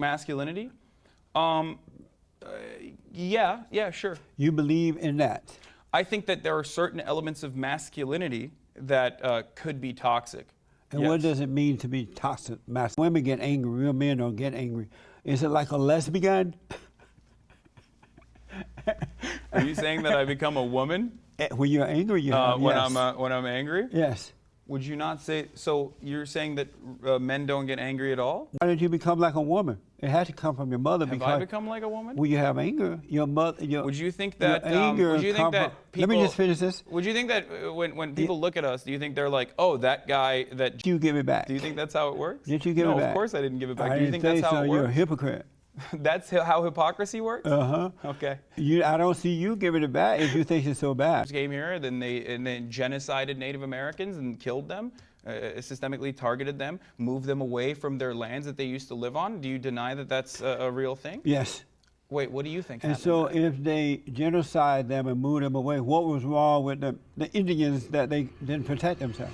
masculinity? Yeah, sure. You believe in that? I think that there are certain elements of masculinity that could be toxic. And what does it mean to be toxic masculine? Women get angry, real men don't get angry. Is it like a lesbian? Are you saying that I become a woman? When you're angry, you have, when yes. when I'm angry? Yes. Would you not say, so you're saying that men don't get angry at all? Why did you become like a woman? It had to come from your mother. Have I become like a woman? When you have anger, your mother, would you think that, anger would you think that people, let me just finish this. Would you think that when people look at us, do you think they're like, oh, that guy that... Did you give it back? Do you think that's how it works? Did you give it back? No, of course I didn't give it back. I Do you think that's how it works? You're a hypocrite. That's how hypocrisy works? Uh-huh. Okay. I don't see you giving it back if you think it's so bad. Came here, then they genocided Native Americans and killed them, systemically targeted them, moved them away from their lands that they used to live on. Do you deny that that's a real thing? Yes. Wait, what do you think And happened so then? if they genocide them and move them away, what was wrong with the Indians that they didn't protect themselves?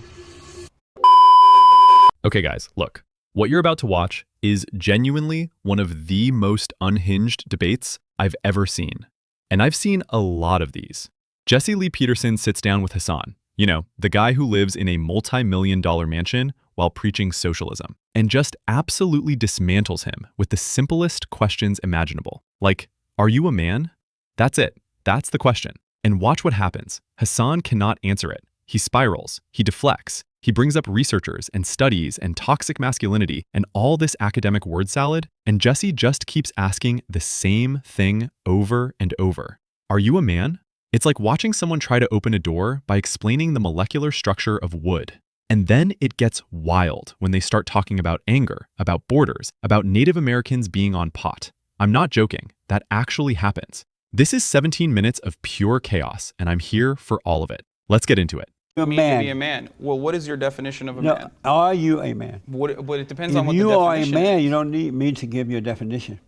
Okay, guys, look. What you're about to watch is genuinely one of the most unhinged debates I've ever seen. And I've seen a lot of these. Jesse Lee Peterson sits down with Hasan, you know, the guy who lives in a multi-million-dollar mansion while preaching socialism, and just absolutely dismantles him with the simplest questions imaginable. Like, are you a man? That's it. That's the question. And watch what happens. Hasan cannot answer it. He spirals. He deflects. He brings up researchers and studies and toxic masculinity and all this academic word salad, and Jesse just keeps asking the same thing over and over. Are you a man? It's like watching someone try to open a door by explaining the molecular structure of wood. And then it gets wild when they start talking about anger, about borders, about Native Americans being on pot. I'm not joking. That actually happens. This is 17 minutes of pure chaos, and I'm here for all of it. Let's get into it. You're a mean man. To be a man. Well, what is your definition of a man? Are you a man? But it depends on what If the you are a definition man, is. you don't need me to give you a definition.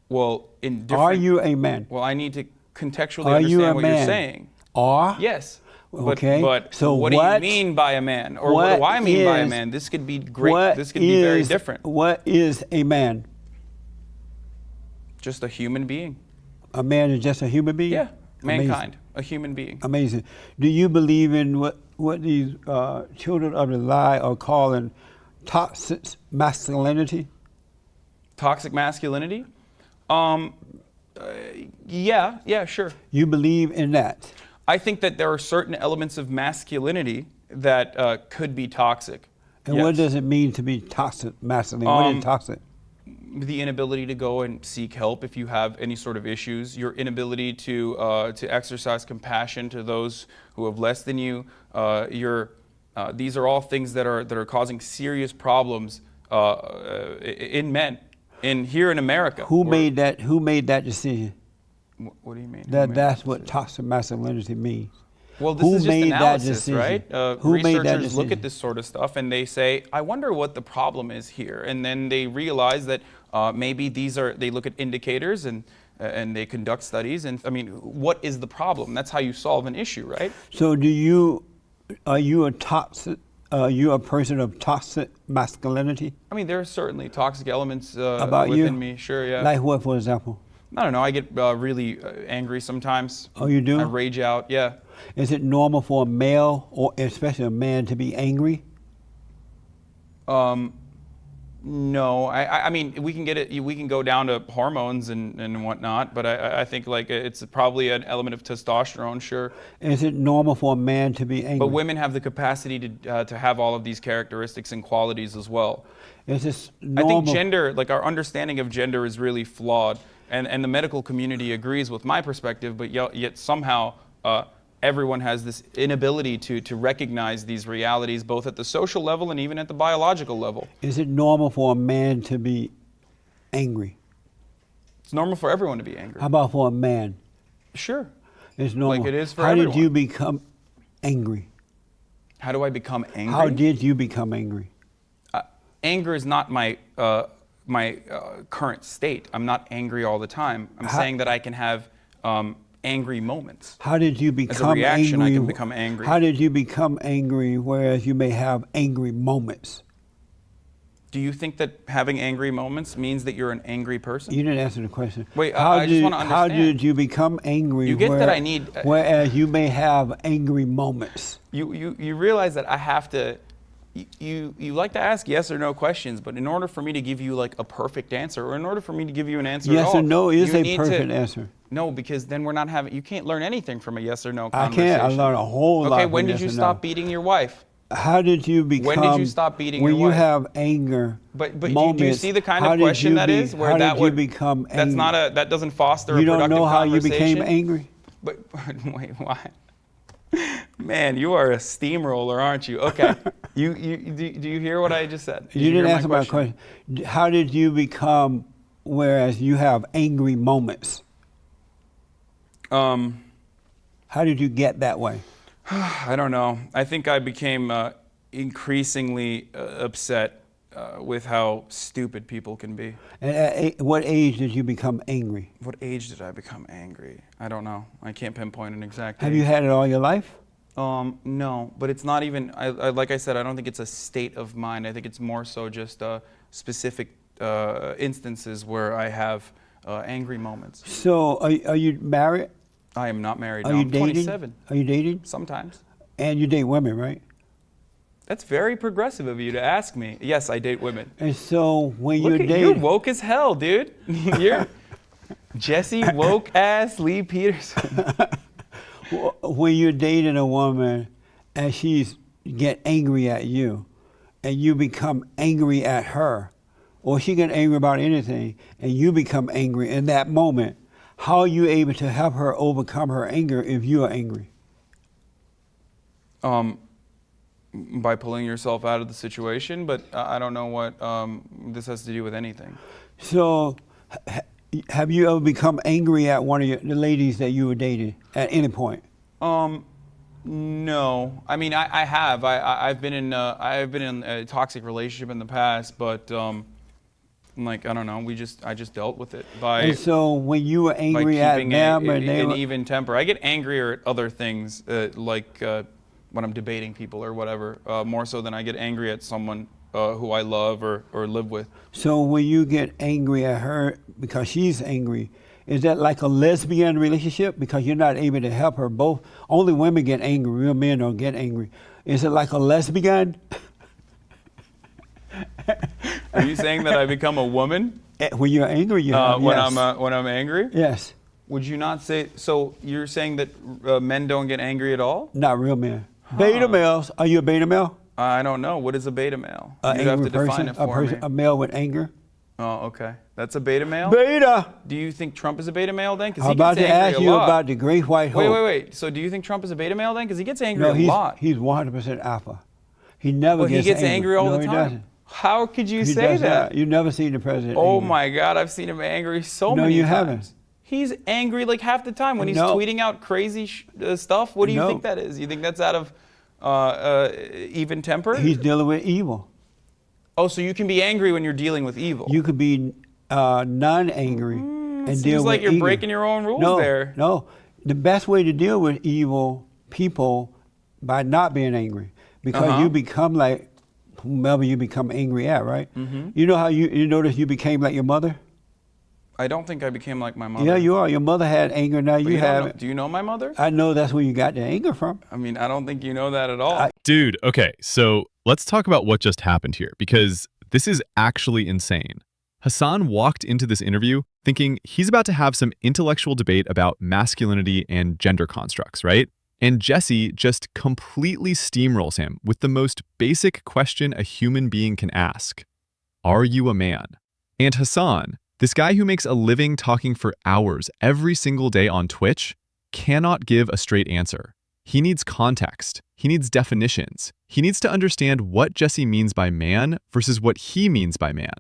Well, in different... Are you a man? Well, I need to contextually Are you understand a what man? you're saying. Are? Yes. But, Okay. But so what do you mean by a man? Or what do I mean by a man? This could be great. This could be very different. What is a man? Just a human being. A man is just a human being? Yeah. Amazing. Mankind. A human being. Amazing. Do you believe in what these children of the lie are calling toxic masculinity? Toxic masculinity? Yeah, sure. You believe in that? I think that there are certain elements of masculinity that could be toxic. And Yes. what does it mean to be toxic masculine? What is toxic? The inability to go and seek help if you have any sort of issues, your inability to exercise compassion to those who have less than you. These are all things that are causing serious problems in men, here in America. Who made that decision? What do you mean? That's what toxic masculinity means. Well, this is just analysis, right? Who made that Researchers look decision? at this sort of stuff and they say, I wonder what the problem is here. And then they realize that maybe they look at indicators and they conduct studies. And I mean, what is the problem? That's how you solve an issue, right? So are you a person of toxic masculinity? I mean, there are certainly toxic elements About within you? me, sure, yeah. Like what, for example? I don't know, I get really angry sometimes. Oh, you do? I rage out, yeah. Is it normal for a male, or especially a man, to be angry? No, I mean, we can go down to hormones and whatnot, but I think like it's probably an element of testosterone, sure. Is it normal for a man to be angry? But women have the capacity to have all of these characteristics and qualities as well. Is this normal? I think gender, like our understanding of gender is really flawed, and the medical community agrees with my perspective, but yet somehow everyone has this inability to recognize these realities, both at the social level and even at the biological level. Is it normal for a man to be angry? It's normal for everyone to be angry. How about for a man? Sure. It's normal. Like it is for How everyone. did you become angry? How do I become angry? How did you become angry? Anger is not my current state. I'm not angry all the time. I'm saying that I can have angry moments. How did you become As a reaction, angry? I can become angry. How did you become angry, whereas you may have angry moments? Do you think that having angry moments means that you're an angry person? You didn't answer the question. Wait, I just want to How understand. did you become angry? You get that I need. Whereas you may have angry moments. You realize that I have to. You like to ask yes or no questions, but in order for me to give you like a perfect answer, or in order for me to give you an answer Yes at all, or no is you a need perfect answer. No, because then we're not having. You can't learn anything from a yes or no I conversation. can't. I learned a whole lot. Okay, from when did yes you or stop no. beating your wife? How did you become? When did you stop beating when your wife? you have anger? But moments, do you see the kind how of did question you that is? Where how that did would you become angry? That's not a. That doesn't foster You a don't productive know how you conversation. became angry? But wait, why? Man, you are a steamroller, aren't you? Okay. Do you hear what I just said? Did You didn't hear answer my question. How did you become, whereas you have angry moments? How did you get that way? I don't know. I think I became increasingly upset with how stupid people can be. And at what age did you become angry? What age did I become angry? I don't know. I can't pinpoint an exact Have age. you had it all your life? No, but it's not even, like I said, I don't think it's a state of mind. I think it's more so just specific instances where I have angry moments. So are you married? I am not married. Are No, you I'm dating? 27. Are you dating? Sometimes. And you date women, right? That's very progressive of you to ask me. Yes, I date women. And so when Look you're at dating, you're woke as hell, dude. You're Jesse woke ass Lee Peterson. when you're dating a woman and she's get angry at you, and you become angry at her, or she get angry about anything, and you become angry in that moment, how are you able to help her overcome her anger if you are angry? By pulling yourself out of the situation, but I don't know what this has to do with anything. So, have you ever become angry at one of the ladies that you were dating at any point? No. I mean, I have. I've been in a toxic relationship in the past, but like I don't know. I just dealt with it by. And so, when you were by angry at keeping them, and they an were, even temper. I get angrier at other things, like when I'm debating people or whatever, more so than I get angry at someone who I love or live with. so when you get angry at her because she's angry, is that like a lesbian relationship because you're not able to help her? Both only women get angry, real men don't get angry. Is it like a lesbian? Are you saying that I become a woman When you're angry, you have, when yes. when I'm angry? Yes, Would you not say so? You're saying that men don't get angry at all? not real men. Beta males. Are you a beta male? I don't know. What is a beta male? An You'd have angry to define person, it for me. a male with anger. Oh, okay. That's a beta male? Beta. Do you think Trump is a beta male then? Because I'm he about gets to angry ask a you lot. about the great white hope. Wait. So do you think Trump is a beta male then? Because he gets angry No, a lot. he's 100% alpha. He never Well, he gets angry. angry all No, the he time. doesn't. How could you He say does that? not. You've never seen the president Oh angry. my God, I've seen him angry so No, many you times. haven't. He's angry like half the time when he's No. tweeting out crazy stuff. What do you No. think that is? You think that's out of even temper? He's dealing with evil. Oh, so you can be angry when you're dealing with evil. You could be non-angry and seems deal like with you're evil. breaking your own rules no, there. No, the best way to deal with evil people by not being angry, because you become like whomever you become angry at, right? Mm-hmm. You know how you notice you became like your mother? I don't think I became like my mother. Yeah, you are. Your mother had anger, now But you don't have know- it. Do you know my mother? I know that's where you got the anger from. I mean, I don't think you know that at all. Dude, okay, so let's talk about what just happened here, because this is actually insane. Hasan walked into this interview thinking he's about to have some intellectual debate about masculinity and gender constructs, right? And Jesse just completely steamrolls him with the most basic question a human being can ask. Are you a man? And Hasan, this guy who makes a living talking for hours every single day on Twitch, cannot give a straight answer. He needs context. He needs definitions. He needs to understand what Jesse means by man versus what he means by man.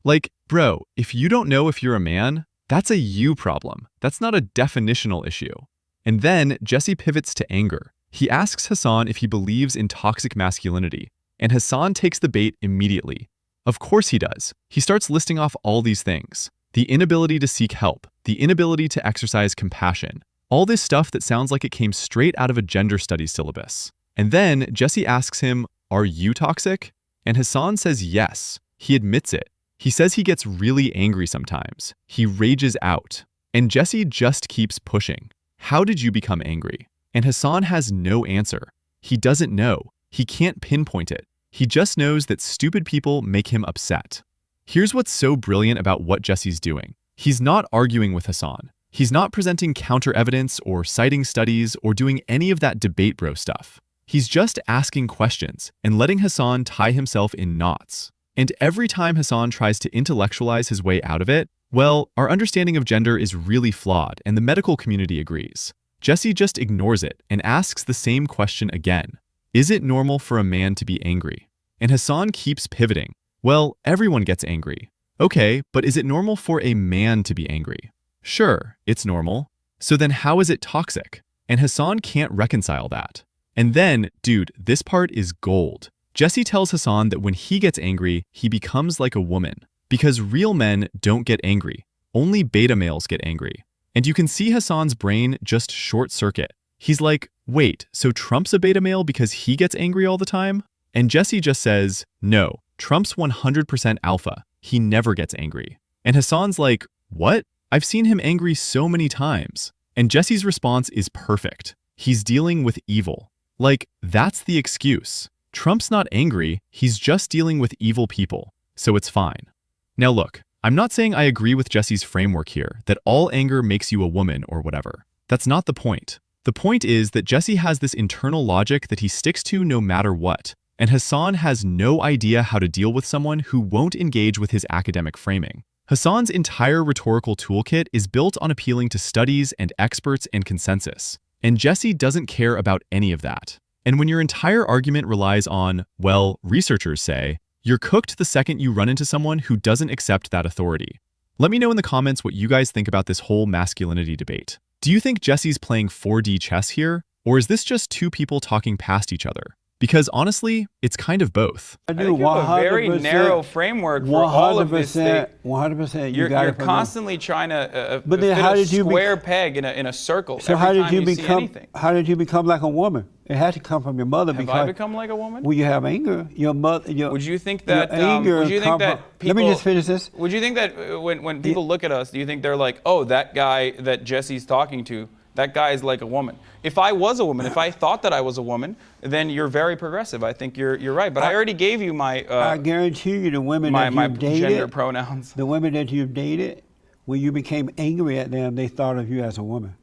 Like, bro, if you don't know if you're a man, that's a you problem. That's not a definitional issue. And then Jesse pivots to anger. He asks Hasan if he believes in toxic masculinity, and Hasan takes the bait immediately. Of course he does. He starts listing off all these things. The inability to seek help, the inability to exercise compassion, all this stuff that sounds like it came straight out of a gender studies syllabus. And then Jesse asks him, are you toxic? And Hasan says yes. He admits it. He says he gets really angry sometimes. He rages out. And Jesse just keeps pushing. How did you become angry? And Hasan has no answer. He doesn't know. He can't pinpoint it. He just knows that stupid people make him upset. Here's what's so brilliant about what Jesse's doing. He's not arguing with Hasan. He's not presenting counter-evidence or citing studies or doing any of that debate bro stuff. He's just asking questions and letting Hasan tie himself in knots. And every time Hasan tries to intellectualize his way out of it, well, our understanding of gender is really flawed and the medical community agrees. Jesse just ignores it and asks the same question again. Is it normal for a man to be angry? And Hasan keeps pivoting. Well, everyone gets angry. Okay, but is it normal for a man to be angry? Sure, it's normal. So then how is it toxic? And Hasan can't reconcile that. And then, dude, this part is gold. Jesse tells Hasan that when he gets angry, he becomes like a woman. Because real men don't get angry. Only beta males get angry. And you can see Hasan's brain just short circuit. He's like, wait, so Trump's a beta male because he gets angry all the time? And Jesse just says, no, Trump's 100% alpha. He never gets angry. And Hasan's like, what? I've seen him angry so many times. And Jesse's response is perfect. He's dealing with evil. Like, that's the excuse. Trump's not angry, he's just dealing with evil people. So it's fine. Now look, I'm not saying I agree with Jesse's framework here, that all anger makes you a woman or whatever. That's not the point. The point is that Jesse has this internal logic that he sticks to no matter what. And Hasan has no idea how to deal with someone who won't engage with his academic framing. Hasan's entire rhetorical toolkit is built on appealing to studies and experts and consensus. And Jesse doesn't care about any of that. And when your entire argument relies on, well, researchers say, you're cooked the second you run into someone who doesn't accept that authority. Let me know in the comments what you guys think about this whole masculinity debate. Do you think Jesse's playing 4D chess here? Or is this just two people talking past each other? Because honestly, it's kind of both. I think you have a very narrow framework for all of this thing. 100%. You're constantly trying to but then fit a square peg in a circle. So every time you see anything. How did you become like a woman? It had to come from your mother. Have I become like a woman? Well, you have anger. Your mother. Would you think that? Would you think that people, let me just finish this. Would you think that when people look at us, do you think they're like, oh, that guy that Jesse's talking to, that guy is like a woman? If I was a woman, if I thought that I was a woman, then you're very progressive. I think you're right. But I already gave you my. I guarantee you, the women that you've dated, gender pronouns. The women that you've dated, when you became angry at them, they thought of you as a woman.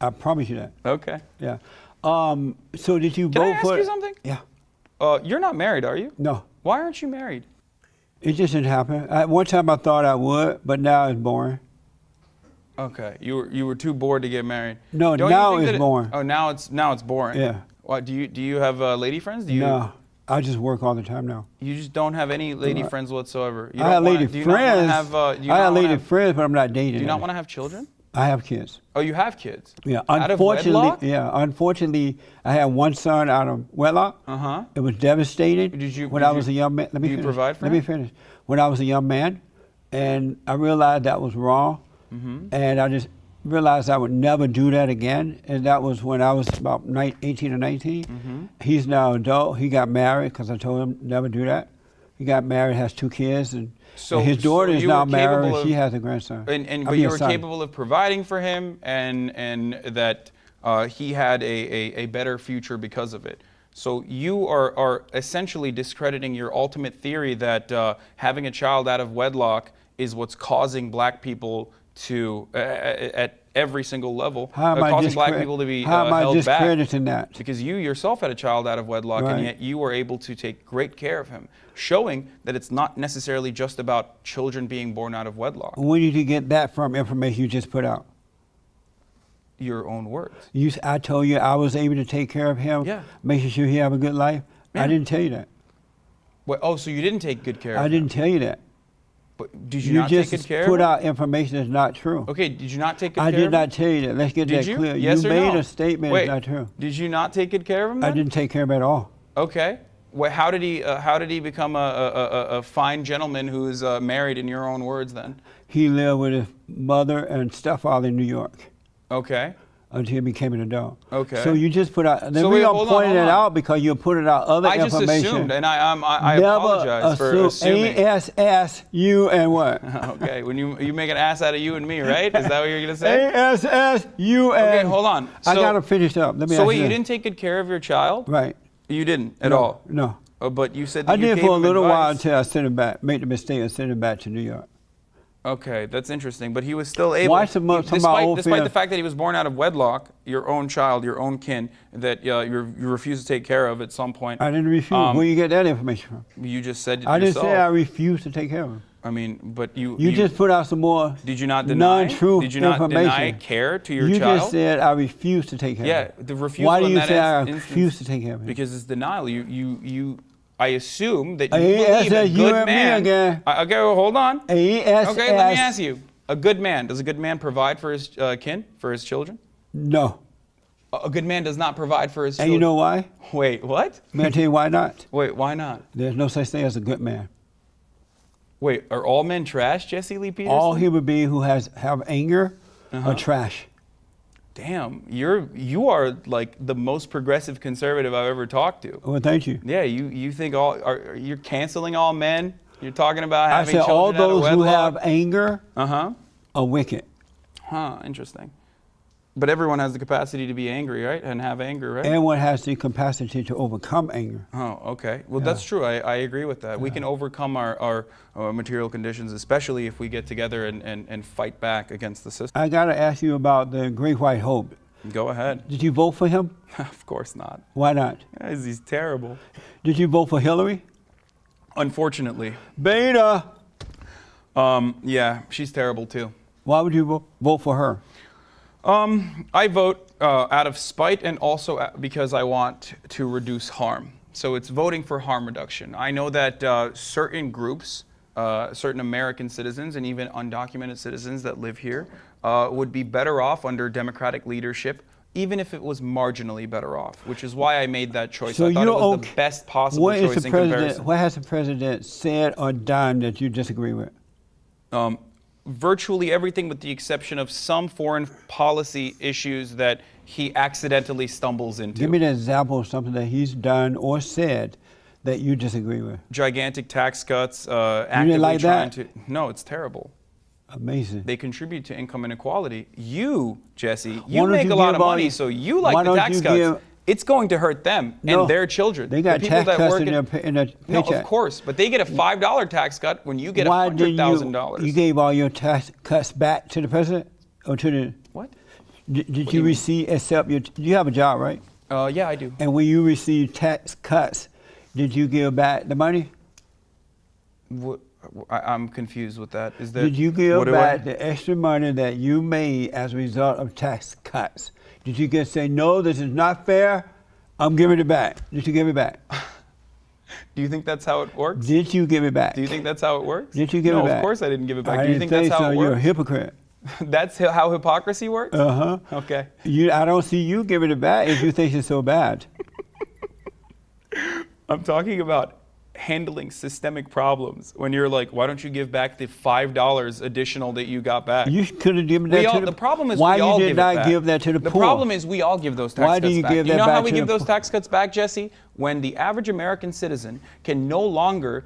I promise you that. Okay. Yeah. So did you Can vote I ask for? you something? Yeah. You're not married, are you? No. Why aren't you married? It just didn't happen. One time I thought I would, but now it's boring. Okay, you were too bored to get married. No, now it's boring. Oh, now it's boring. Yeah. What do you have lady friends? No, I just work all the time now. You just don't have any lady friends whatsoever. I have lady friends. I have lady friends, but I'm not dating. Do you not want to have children? I have kids. Oh, you have kids? Yeah. Out of wedlock? Unfortunately, I had one son out of wedlock. Uh-huh. It was devastating. When I was a young man. Let me finish. Provide for him? Let me finish. When I was a young man, and I realized that was wrong, and I just realized I would never do that again. And that was when I was about 18 or 19. He's now adult. He got married because I told him never do that. He got married, has 2 kids, and his daughter is now married. She has a grandson. But you were capable of providing for him, and that he had a better future because of it. So you are essentially discrediting your ultimate theory that having a child out of wedlock is what's causing black people to, at every single level, causing black people to be held back. How am I discrediting that? Because you yourself had a child out of wedlock, and yet you were able to take great care of him, showing that it's not necessarily just about children being born out of wedlock. Where did you get that from, information you just put out? Your own words. I told you I was able to take care of him, making sure he have a good life. I didn't tell you that. Well, oh, so you didn't take good care of him? I didn't tell you that. But did you not take good care of him? You just put out information that's not true. Okay, did you not take good care of him? I did not tell you that. Let's get that clear. Yes you or made no? a statement that's not true. Did you not take good care of him then? I didn't take care of him at all. Okay. Well, how did he become a fine gentleman who is married in your own words then? He lived with his mother and stepfather in New York. Okay. until you became an adult. Okay. So you just put out. The So reason wait, I'm hold on, pointing hold it on. out because you're putting out other I just information. assumed, and I Never apologize for assuming. ASS, you and what? Okay, when you make an ass out of you and me, right? Is that what you're gonna say? ASS, you and. Okay, hold on. I So- gotta finish up. Let me So ask wait, you you this. didn't take good care of your child? Right. You didn't at No, all. No. But you said that I you did gave for a him little while advice. until I sent him back, made the mistake of sending him back to New York. Okay, that's interesting. But he was still able. Why some of my old despite fear- the fact that he was born out of wedlock, your own child, your own kin, that you refused to take care of at some point. I didn't refuse. Where you get that information from? You just said it I didn't yourself. say I refused to take care of him. I mean, but you just put out some more did you not deny non-truth Did you not information. deny care to your you child? just said I refuse to take care Yeah, of him. the refusal. Why do in you that say I instance- refuse to take care of him? Because it's denial. I assume that you ASS, believe a you good and me man. again. Okay, well, hold on. ASS. Okay, let me ask you. A good man, does a good man provide for his kin, for his children? No. A good man does not provide for his And children. you know why? Wait, what? May I tell you why not? Wait, why not? There's no such thing as a good man. Wait, are all men trash, Jesse Lee Peterson? All human beings who have anger Uh-huh. are trash. Damn, you are like the most progressive conservative I've ever talked to. Well, thank you. Yeah, you think you're canceling all men? You're talking about I having said all children out of those who wedlock? have anger Uh-huh. are wicked. Huh, interesting. But everyone has the capacity to be angry, right? And have anger, right? Everyone has the capacity to overcome anger. Oh, okay. Well, that's true. I agree with that. We can overcome our material conditions, especially if we get together and fight back against the system. I got to ask you about the Great White Hope. Go ahead. Did you vote for him? Of course not. Why not? Guys, he's terrible. Did you vote for Hillary? Unfortunately. Beta. Yeah, she's terrible too. Why would you vote for her? I vote out of spite and also because I want to reduce harm. So it's voting for harm reduction. I know that certain groups, certain American citizens and even undocumented citizens that live here would be better off under Democratic leadership, even if it was marginally better off, which is why I made that choice. So I thought it was okay. the best possible What is choice the in president? comparison. What has the president said or done that you disagree with? Virtually everything with the exception of some foreign policy issues that he accidentally stumbles into. Give me an example of something that he's done or said that you disagree with. Gigantic tax cuts, actively like trying that? to... No, it's terrible. Amazing. They contribute to income inequality. You, Jesse, Why you don't make you a lot give of all money, your- so you why like the don't tax you cuts. give- It's going to hurt them No, and their children. They got the people tax that cuts work in their No, paycheck. of course, but they get a $5 tax cut when you get Why did $100,000. you gave all your tax cuts back to the president or to the? What? Did do you you mean? receive accept your? You have a job, right? Yeah, I do. And when you received tax cuts, did you give back the money? I'm confused with that. Is that Did you give what do back I- the extra money that you made as a result of tax cuts? Did you just say, no, this is not fair, I'm giving it back? Did you give it back? Do you think that's how it works? Did you give it back? Do you think that's how it works? Did you give no, it back? of course I didn't give it back. I Do you didn't think that's how so. it You're a works? hypocrite. That's how hypocrisy works? Uh-huh. Okay. I don't see you giving it back if you think it's so bad. I'm talking about handling systemic problems when you're like, why don't you give back the $5 additional that you got back? You could have given that to the problem is why we all you give did it not back. give that to the The poor? problem is we all give those tax Why cuts do you back. give Do you that know how back we to give the those poor? tax cuts back, Jesse? When the average American citizen can no longer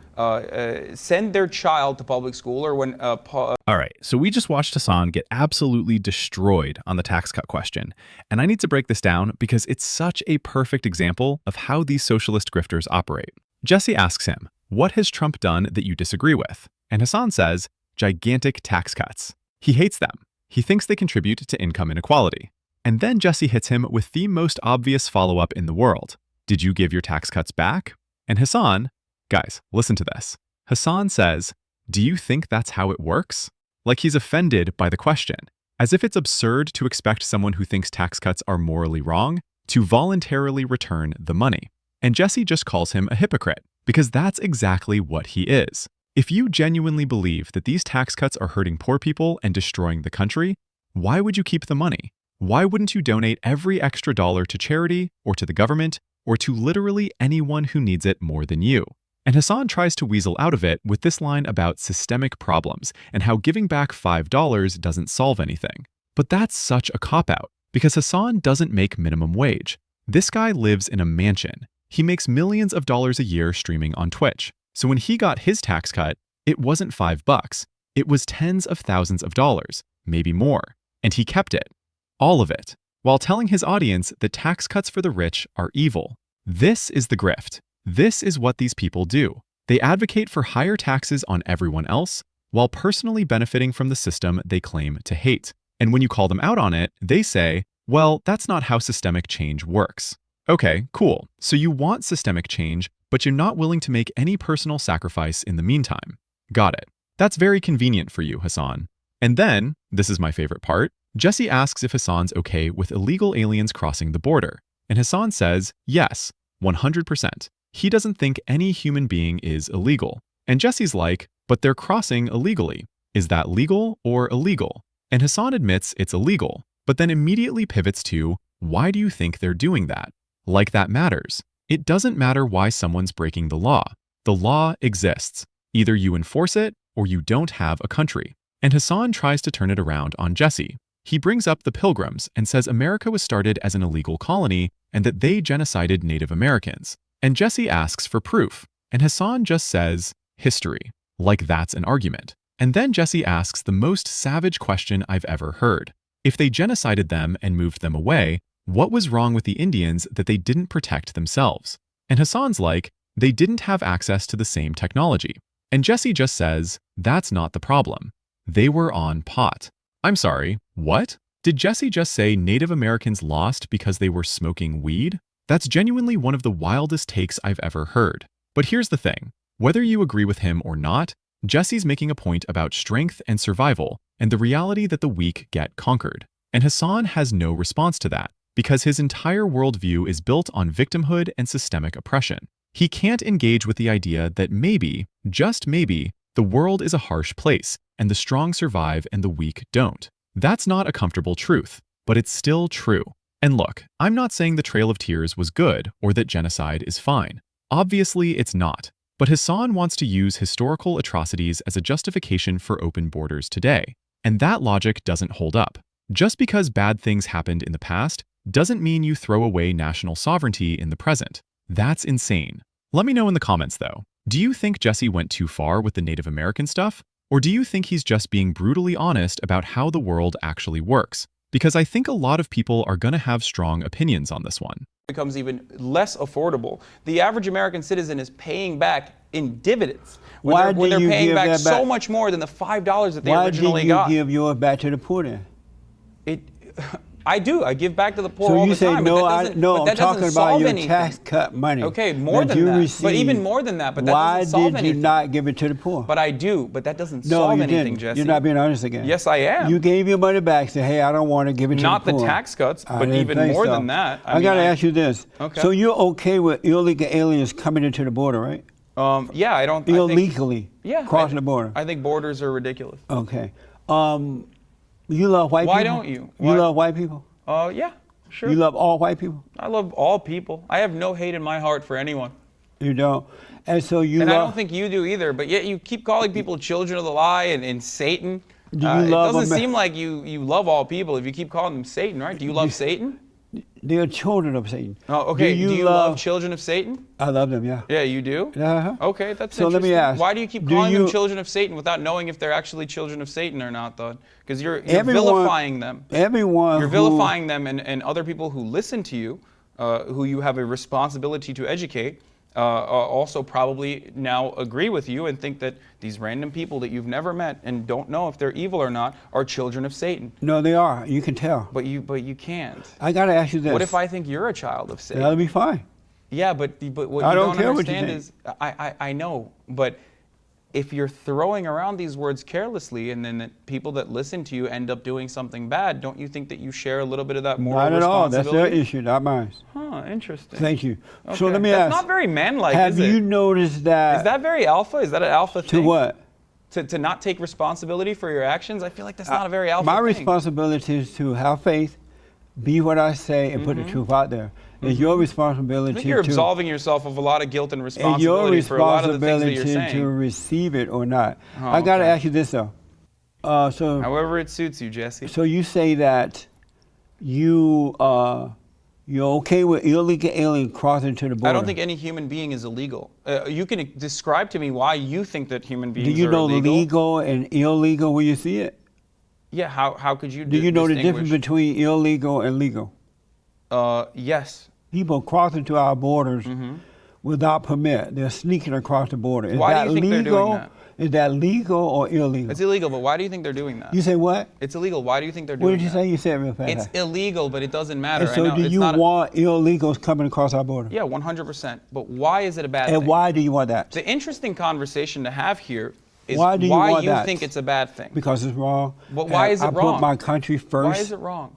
send their child to public school, or when All right, so we just watched Hasan get absolutely destroyed on the tax cut question. And I need to break this down because it's such a perfect example of how these socialist grifters operate. Jesse asks him, what has Trump done that you disagree with? And Hasan says, gigantic tax cuts. He hates them. He thinks they contribute to income inequality. And then Jesse hits him with the most obvious follow-up in the world. Did you give your tax cuts back? And Hasan, guys, listen to this. Hasan says, do you think that's how it works? Like he's offended by the question, as if it's absurd to expect someone who thinks tax cuts are morally wrong to voluntarily return the money. And Jesse just calls him a hypocrite, because that's exactly what he is. If you genuinely believe that these tax cuts are hurting poor people and destroying the country, why would you keep the money? Why wouldn't you donate every extra dollar to charity or to the government or to literally anyone who needs it more than you? And Hasan tries to weasel out of it with this line about systemic problems and how giving back $5 doesn't solve anything. But that's such a cop-out, because Hasan doesn't make minimum wage. This guy lives in a mansion. He makes millions of dollars a year streaming on Twitch. So when he got his tax cut, it wasn't $5. It was tens of thousands of dollars, maybe more. And he kept it. All of it. While telling his audience that tax cuts for the rich are evil. This is the grift. This is what these people do. They advocate for higher taxes on everyone else, while personally benefiting from the system they claim to hate. And when you call them out on it, they say, well, that's not how systemic change works. Okay, cool. So you want systemic change, but you're not willing to make any personal sacrifice in the meantime. Got it. That's very convenient for you, Hasan. And then, this is my favorite part, Jesse asks if Hasan's okay with illegal aliens crossing the border. And Hasan says, yes, 100%. He doesn't think any human being is illegal. And Jesse's like, but they're crossing illegally. Is that legal or illegal? And Hasan admits it's illegal, but then immediately pivots to, why do you think they're doing that? Like that matters. It doesn't matter why someone's breaking the law. The law exists. Either you enforce it or you don't have a country. And Hasan tries to turn it around on Jesse. He brings up the Pilgrims and says America was started as an illegal colony and that they genocided Native Americans. And Jesse asks for proof. And Hasan just says, history. Like that's an argument. And then Jesse asks the most savage question I've ever heard. If they genocided them and moved them away, what was wrong with the Indians that they didn't protect themselves? And Hasan's like, they didn't have access to the same technology. And Jesse just says, that's not the problem. They were on pot. I'm sorry, what? Did Jesse just say Native Americans lost because they were smoking weed? That's genuinely one of the wildest takes I've ever heard. But here's the thing. Whether you agree with him or not, Jesse's making a point about strength and survival and the reality that the weak get conquered. And Hasan has no response to that, because his entire worldview is built on victimhood and systemic oppression. He can't engage with the idea that maybe, just maybe, the world is a harsh place, and the strong survive and the weak don't. That's not a comfortable truth, but it's still true. And look, I'm not saying the Trail of Tears was good or that genocide is fine. Obviously, it's not. But Hasan wants to use historical atrocities as a justification for open borders today. And that logic doesn't hold up. Just because bad things happened in the past doesn't mean you throw away national sovereignty in the present. That's insane. Let me know in the comments, though. Do you think Jesse went too far with the Native American stuff? Or do you think he's just being brutally honest about how the world actually works? Because I think a lot of people are going to have strong opinions on this one. Becomes even less affordable. The average American citizen is paying back in dividends when they're paying back so much more than the $5 that they originally got. Why did you give yours back to the poor then? I do. I give back to the poor all the time. So you say, no, I'm talking about your tax cut money. Okay, more than that. But even more than that. But that doesn't solve anything. Why did you not give it to the poor? But I do. But that doesn't solve anything, Jesse. You're not being honest again. Yes, I am. You gave your money back. Say, hey, I don't want to give it to the poor. Not the tax cuts, but even more than that. I got to ask you this. Okay. So you're okay with illegal aliens coming into the border, right? Yeah, I don't. Illegally crossing the border. I think borders are ridiculous. Okay. You love white people? Why don't you? You love white people? Yeah, sure. You love all white people? I love all people. I have no hate in my heart for anyone. You don't? And so you I don't think you do either, but yet you keep calling people children of the lie and Satan. Do you love it doesn't seem like you love all people if you keep calling them Satan, right? Do you love Satan? They're children of Satan. Oh, okay. Do you love children of Satan? I love them, yeah. Yeah, you do? Uh-huh. Okay, that's so interesting. Let me ask. Why do you keep calling them children of Satan without knowing if they're actually children of Satan or not, though? Because you're vilifying them. You're vilifying them and other people who listen to you, who you have a responsibility to educate, also probably now agree with you and think that these random people that you've never met and don't know if they're evil or not are children of Satan. No, they are. You can tell. But you can't. I got to ask you this. What if I think you're a child of Satan? That'll be fine. Yeah, but what you don't understand is, I know, but if you're throwing around these words carelessly and then people that listen to you end up doing something bad, don't you think that you share a little bit of that moral responsibility? Not at all. That's their issue, not mine. Huh, interesting. Thank you. Okay. So let me ask. That's not very manlike, is it? Have you noticed that? Is that very alpha? Is that an alpha thing? To what? To not take responsibility for your actions? I feel like that's not a very alpha thing. My responsibility is to have faith, be what I say, and put the truth out there. It's your responsibility I think you're absolving yourself of a lot of guilt and responsibility for a lot of the things that you're saying. It's your responsibility to receive it or not. I got to ask you this, though. However it suits you, Jesse. So you say that you're okay with illegal alien crossing to the border? I don't think any human being is illegal. You can describe to me why you think that human beings are Do you know illegal. legal and illegal when you see it? Yeah, how could you Do you know the distinguish? difference between illegal and legal? Yes. People crossing to our borders without permit. They're sneaking across the border. Is Why do that you think they're doing legal? that? Is that legal or illegal? It's illegal, but why do you think they're doing that? You say what? It's illegal. Why do you think they're doing What did you that? say? You said it real fast. It's illegal, but it doesn't matter. And so I know, do it's you not want illegals coming across our border? Yeah, 100%. But why is it a bad And thing? why do you want that? The interesting conversation to have here is Why do you want you that? think it's a bad thing. Because it's wrong. But why is it I wrong? put my country first. Why is it wrong?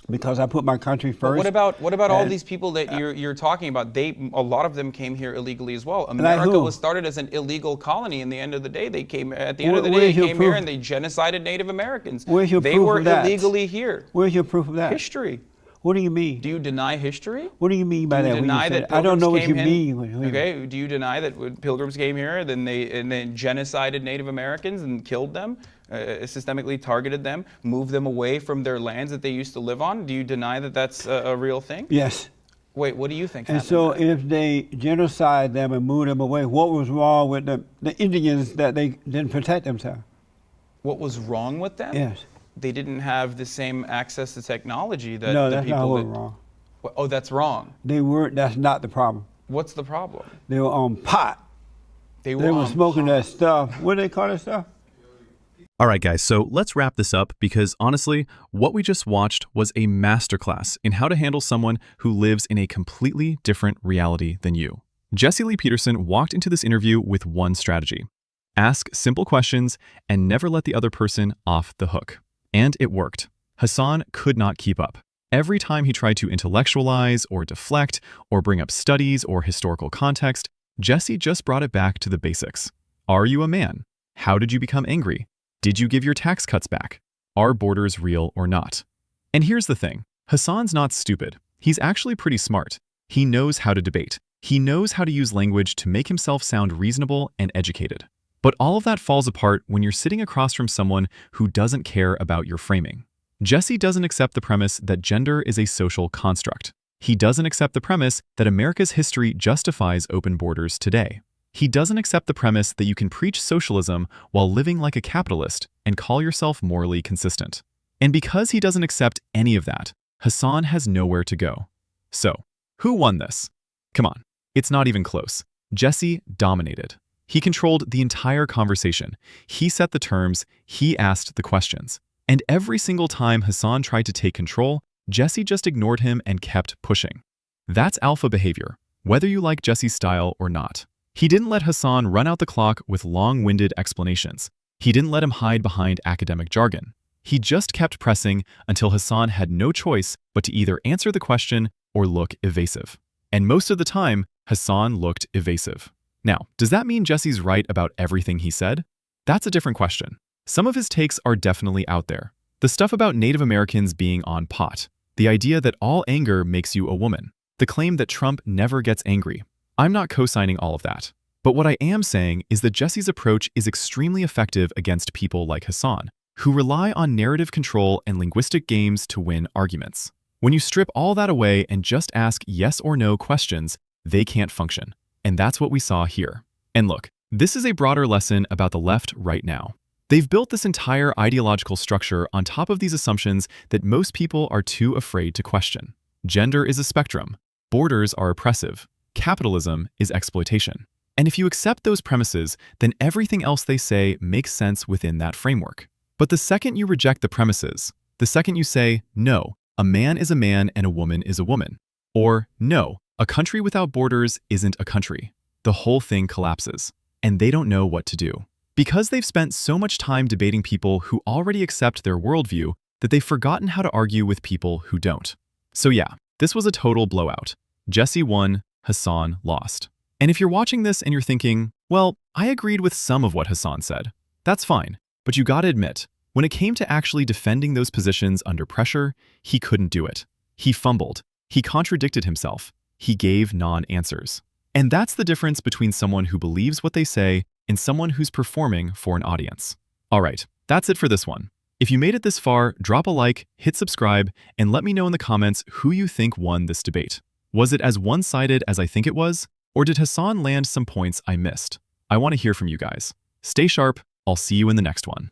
Because I put my country But first. what about all And- these people that you're talking about? A lot of them came here illegally as well. Like America who? was started as an illegal colony. In the end of the day, they came. At the end of the Where's day, they your came here proof? and they genocided Native Americans. Where's your they proof were of that? illegally here. Where's your proof of that? History. What do you mean? Do you deny history? What do you mean by Do you that? when deny you say that I don't know what pilgrims you came mean. in? Okay. Do you deny that when pilgrims came here, then then genocided Native Americans and killed them, systemically targeted them, moved them away from their lands that they used to live on? Do you deny that that's a real thing? Yes. Wait, what do you think And happened? so then? if they genocide them and move them away, what was wrong with the Indians that they didn't protect themselves? What was wrong with them? Yes. They didn't have the same access to technology that No, the that's people not what that, was wrong. Oh, that's wrong. They weren't. That's not the problem. What's the problem? They were on pot. They They were on smoking pot. that stuff. What do they call that stuff? All right, guys, so let's wrap this up because honestly, what we just watched was a masterclass in how to handle someone who lives in a completely different reality than you. Jesse Lee Peterson walked into this interview with one strategy: ask simple questions and never let the other person off the hook. And it worked. Hasan could not keep up. Every time he tried to intellectualize or deflect or bring up studies or historical context, Jesse just brought it back to the basics. Are you a man? How did you become angry? Did you give your tax cuts back? Are borders real or not? And here's the thing. Hasan's not stupid. He's actually pretty smart. He knows how to debate. He knows how to use language to make himself sound reasonable and educated. But all of that falls apart when you're sitting across from someone who doesn't care about your framing. Jesse doesn't accept the premise that gender is a social construct. He doesn't accept the premise that America's history justifies open borders today. He doesn't accept the premise that you can preach socialism while living like a capitalist and call yourself morally consistent. And because he doesn't accept any of that, Hasan has nowhere to go. So, who won this? Come on, it's not even close. Jesse dominated. He controlled the entire conversation. He set the terms, he asked the questions. And every single time Hasan tried to take control, Jesse just ignored him and kept pushing. That's alpha behavior, whether you like Jesse's style or not. He didn't let Hasan run out the clock with long-winded explanations. He didn't let him hide behind academic jargon. He just kept pressing until Hasan had no choice but to either answer the question or look evasive. And most of the time, Hasan looked evasive. Now, does that mean Jesse's right about everything he said? That's a different question. Some of his takes are definitely out there. The stuff about Native Americans being on pot, the idea that all anger makes you a woman, the claim that Trump never gets angry. I'm not co-signing all of that. But what I am saying is that Jesse's approach is extremely effective against people like Hasan, who rely on narrative control and linguistic games to win arguments. When you strip all that away and just ask yes or no questions, they can't function. And that's what we saw here. And look, this is a broader lesson about the left right now. They've built this entire ideological structure on top of these assumptions that most people are too afraid to question. Gender is a spectrum. Borders are oppressive. Capitalism is exploitation. And if you accept those premises, then everything else they say makes sense within that framework. But the second you reject the premises, the second you say, no, a man is a man and a woman is a woman, or no, a country without borders isn't a country, the whole thing collapses, and they don't know what to do. Because they've spent so much time debating people who already accept their worldview that they've forgotten how to argue with people who don't. So yeah, this was a total blowout. Jesse won, Hasan lost. And if you're watching this and you're thinking, well, I agreed with some of what Hasan said, that's fine. But you gotta admit, when it came to actually defending those positions under pressure, he couldn't do it. He fumbled. He contradicted himself. He gave non-answers. And that's the difference between someone who believes what they say and someone who's performing for an audience. All right, that's it for this one. If you made it this far, drop a like, hit subscribe, and let me know in the comments who you think won this debate. Was it as one-sided as I think it was? Or did Hasan land some points I missed? I want to hear from you guys. Stay sharp. I'll see you in the next one.